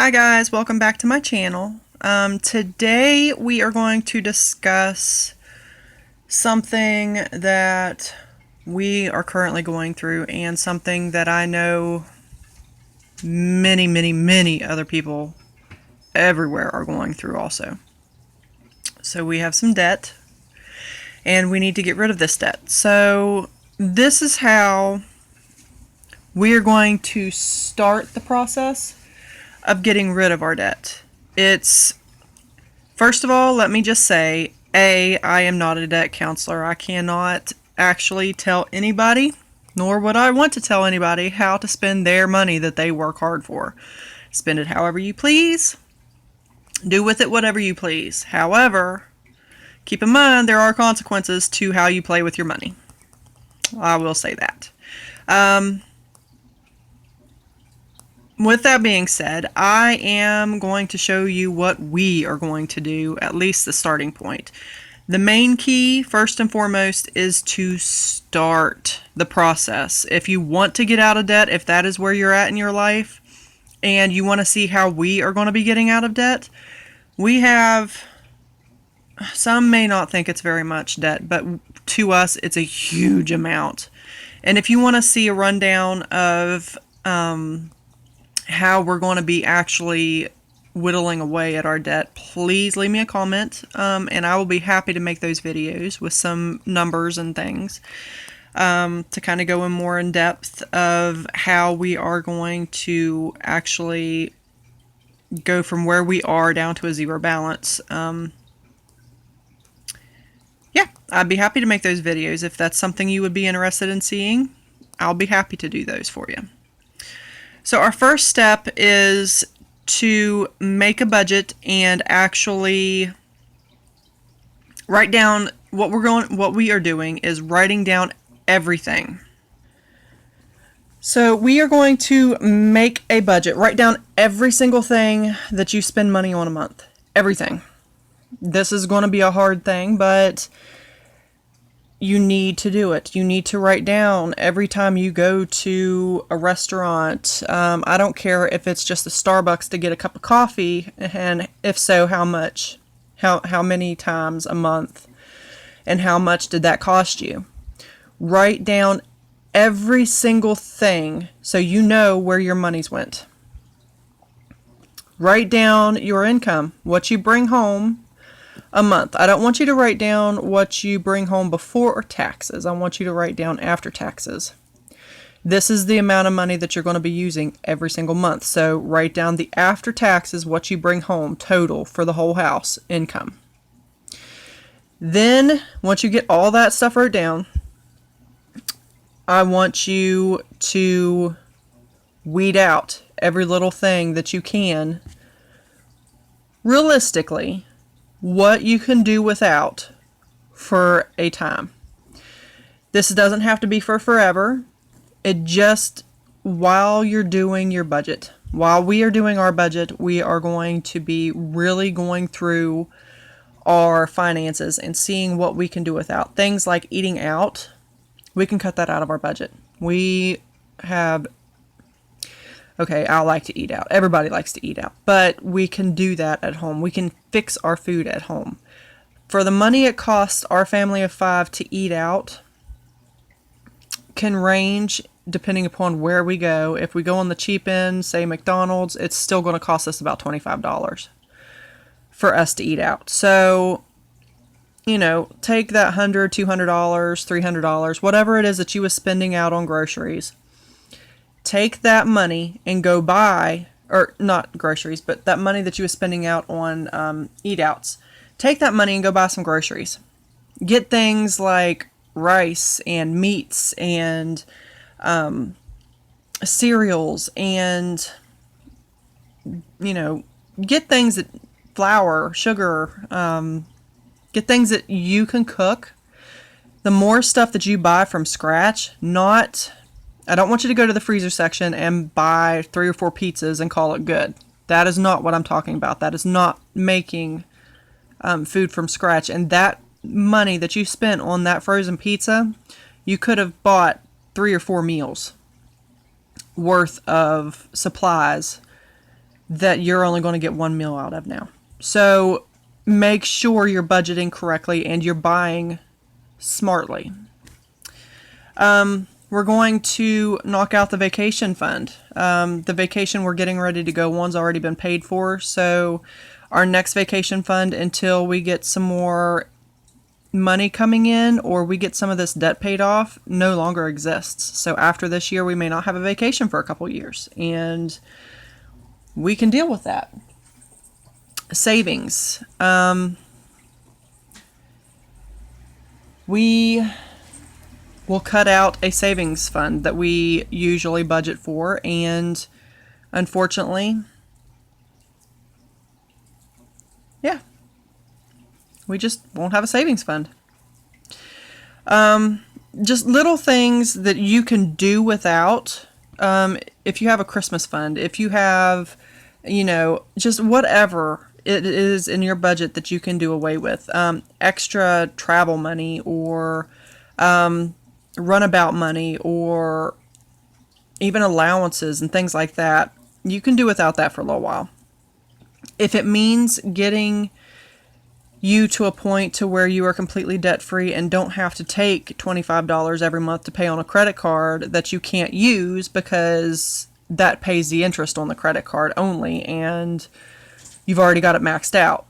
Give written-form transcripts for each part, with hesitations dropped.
Hi guys, welcome back to my channel. Today we are going to discuss something that we are currently going through and something that I know many other people everywhere are going through also. So we have some debt and we need to get rid of this debt. So this is how we are going to start the process of getting rid of our debt. It's, first of all, let me just say, I am not a debt counselor. I cannot actually tell anybody, nor would I want to tell anybody, how to spend their money that they work hard for. Spend it however you please. Do with it whatever you please. However, keep in mind there are consequences to how you play with your money. I will say that. With that being said, I am going to show you what we are going to do, at least the starting point. The main key, first and foremost, is to start the process. If you want to get out of debt, if that is where you're at in your life, and you want to see how we are going to be getting out of debt, we have, some may not think it's very much debt, but to us, it's a huge amount. And if you want to see a rundown of how we're going to be actually whittling away at our debt, please leave me a comment, and I will be happy to make those videos with some numbers and things to kind of go in more in depth of how we are going to actually go from where we are down to a zero balance. Yeah, I'd be happy to make those videos. If that's something you would be interested in seeing, I'll be happy to do those for you. So our first step is to make a budget and actually write down what we are doing is writing down everything. So we are going to make a budget, write down every single thing that you spend money on a month. Everything. This is going to be a hard thing, but you need to do it. You need to write down every time you go to a restaurant. I don't care if it's just a Starbucks to get a cup of coffee, and if so, how much? How many times a month? And how much did that cost you? Write down every single thing so you know where your money's went. Write down your income, what you bring home a month. I don't want you to write down what you bring home before taxes. I want you to write down after taxes. This is the amount of money that you're going to be using every single month. So write down the after taxes, what you bring home total for the whole house income. Then, once you get all that stuff wrote down, I want you to weed out every little thing that you can, realistically, what you can do without for a time. This doesn't have to be for forever. It just, while you're doing your budget, while we are doing our budget, we are going to be really going through our finances and seeing what we can do without. Things like eating out, we can cut that out of our budget. We have, okay, I like to eat out. Everybody likes to eat out. But we can do that at home. We can fix our food at home. For the money it costs our family of 5 to eat out can range depending upon where we go. If we go on the cheap end, say McDonald's, it's still going to cost us about $25 for us to eat out. So, you know, take that $100, $200, $300, whatever it is that you was spending out on groceries. Take that money and go buy, or not groceries, but that money that you were spending out on eat outs. Take that money and go buy some groceries. Get things like rice and meats and cereals and, you know, get things that, flour, sugar, get things that you can cook. The more stuff that you buy from scratch, I don't want you to go to the freezer section and buy 3 or 4 pizzas and call it good. That is not what I'm talking about. That is not making food from scratch. And that money that you spent on that frozen pizza, you could have bought 3 or 4 meals worth of supplies that you're only going to get one meal out of now. So make sure you're budgeting correctly and you're buying smartly. We're going to knock out the vacation fund. The vacation we're getting ready to go on's already been paid for. So our next vacation fund, until we get some more money coming in or we get some of this debt paid off, no longer exists. So after this year, we may not have a vacation for a couple years, and we can deal with that. Savings. We will cut out a savings fund that we usually budget for, and unfortunately, we just won't have a savings fund. Just little things that you can do without. If you have a Christmas fund, if you have, just whatever it is in your budget that you can do away with. Extra travel money or runabout money or even allowances and things like that. You can do without that for a little while. If it means getting you to a point to where you are completely debt-free and don't have to take $25 every month to pay on a credit card that you can't use because that pays the interest on the credit card only and you've already got it maxed out,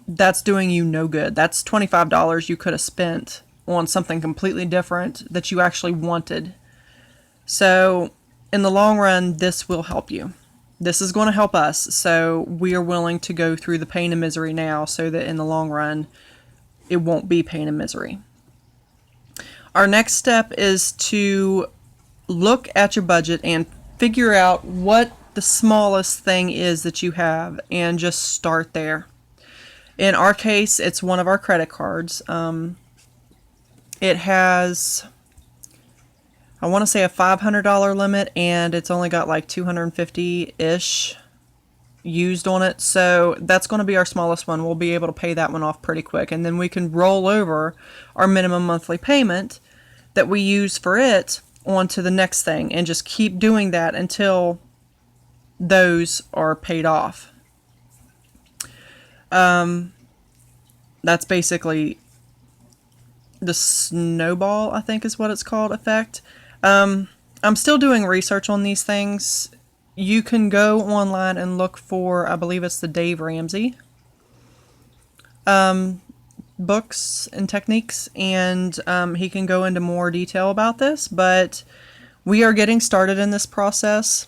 that's doing you no good. That's $25 you could have spent on something completely different that you actually wanted. So in the long run, this will help you. This is going to help us, so we are willing to go through the pain and misery now so that in the long run, it won't be pain and misery. Our next step is to look at your budget and figure out what the smallest thing is that you have and just start there. In our case, it's one of our credit cards. It has, I want to say, a $500 limit, and it's only got like 250-ish used on it. So that's going to be our smallest one. We'll be able to pay that one off pretty quick, and then we can roll over our minimum monthly payment that we use for it onto the next thing and just keep doing that until those are paid off. That's basically the Snowball, I think is what it's called, effect. I'm still doing research on these things. You can go online and look for, I believe it's the Dave Ramsey books and techniques, and he can go into more detail about this, but we are getting started in this process.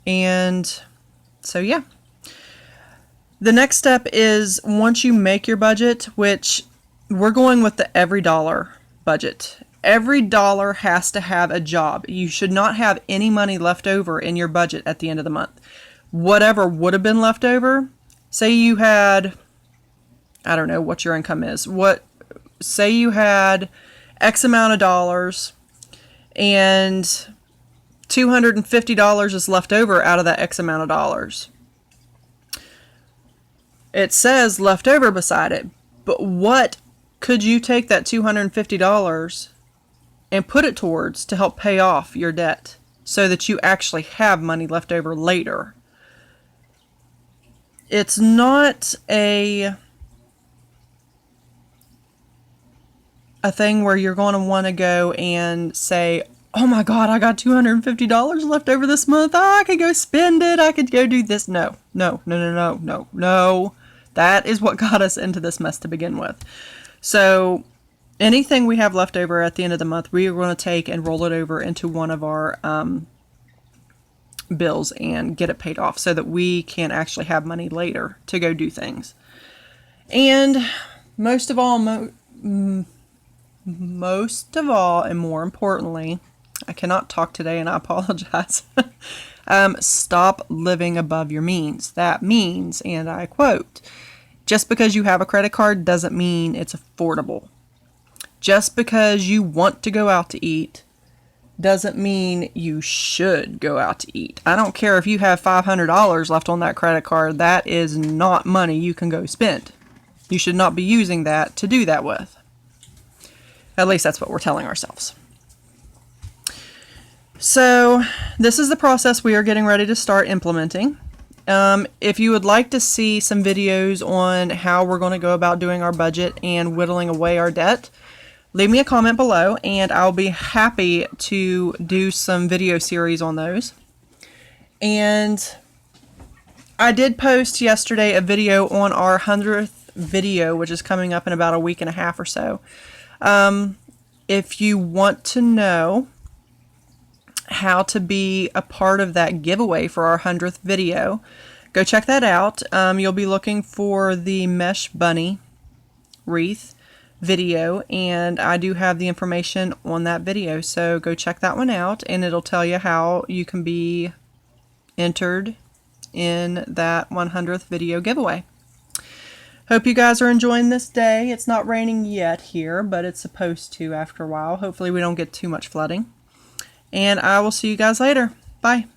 And so, yeah. The next step is, once you make your budget, which we're going with the every dollar budget. Every dollar has to have a job. You should not have any money left over in your budget at the end of the month. Whatever would have been left over, say you had, I don't know what your income is. Say you had X amount of dollars and $250 is left over out of that X amount of dollars. It says left over beside it, but what could you take that $250 and put it towards to help pay off your debt so that you actually have money left over later? It's not a thing where you're going to want to go and say, oh my God, I got $250 left over this month. Oh, I could go spend it. I could go do this. No. That is what got us into this mess to begin with. So anything we have left over at the end of the month, we are going to take and roll it over into one of our bills and get it paid off so that we can actually have money later to go do things. And most of all, and more importantly, I cannot talk today and I apologize. Stop living above your means. That means, and I quote, just because you have a credit card doesn't mean it's affordable. Just because you want to go out to eat doesn't mean you should go out to eat. I don't care if you have $500 left on that credit card. That is not money you can go spend. You should not be using that to do that with. At least that's what we're telling ourselves. So this is the process we are getting ready to start implementing. If you would like to see some videos on how we're going to go about doing our budget and whittling away our debt, leave me a comment below and I'll be happy to do some video series on those. And I did post yesterday a video on our 100th video, which is coming up in about a week and a half or so. If you want to know how to be a part of that giveaway for our 100th video, go check that out. You'll be looking for the mesh bunny wreath video, and I do have the information on that video, so go check that one out and it'll tell you how you can be entered in that 100th video giveaway. Hope you guys are enjoying this day. It's not raining yet here, but it's supposed to after a while. Hopefully we don't get too much flooding. And I will see you guys later. Bye.